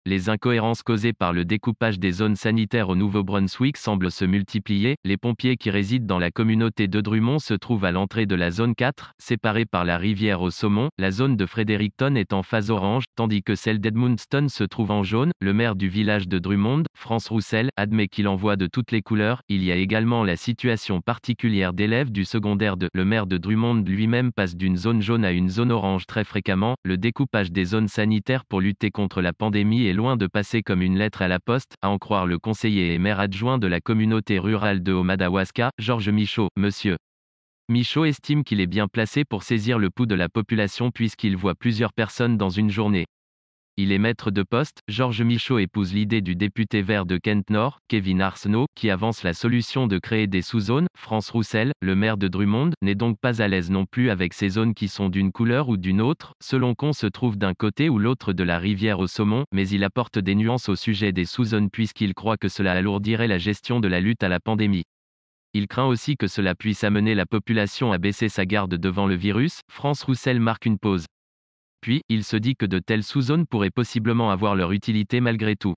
Les incohérences causées par le découpage des zones sanitaires au Nouveau-Brunswick semblent se multiplier. Les pompiers qui résident dans la communauté de Drummond se trouvent à l'entrée de la zone 4, séparée par la rivière au Saumon. La zone de Fredericton est en phase orange, tandis que celle d'Edmundston se trouve en jaune. Le maire du village de Drummond, France Roussel, admet qu'il en voit de toutes les couleurs. Il y a également la situation particulière d'élèves du secondaire de. Le maire de Drummond lui-même passe d'une zone jaune à une zone orange très fréquemment. Le découpage des zones sanitaires pour lutter contre la pandémie est loin de passer comme une lettre à la poste, à en croire le conseiller et maire adjoint de la communauté rurale de Haut-Madawaska, Georges Michaud. Monsieur Michaud estime qu'il est bien placé pour saisir le pouls de la population puisqu'il voit plusieurs personnes dans une journée. Il est maître de poste. Georges Michaud épouse l'idée du député vert de Kent Nord, Kevin Arsenault, qui avance la solution de créer des sous-zones. France Roussel, le maire de Drummond, n'est donc pas à l'aise non plus avec ces zones qui sont d'une couleur ou d'une autre, selon qu'on se trouve d'un côté ou l'autre de la rivière au Saumon, mais il apporte des nuances au sujet des sous-zones puisqu'il croit que cela alourdirait la gestion de la lutte à la pandémie. Il craint aussi que cela puisse amener la population à baisser sa garde devant le virus. France Roussel marque une pause. Puis, il se dit que de telles sous-zones pourraient possiblement avoir leur utilité malgré tout.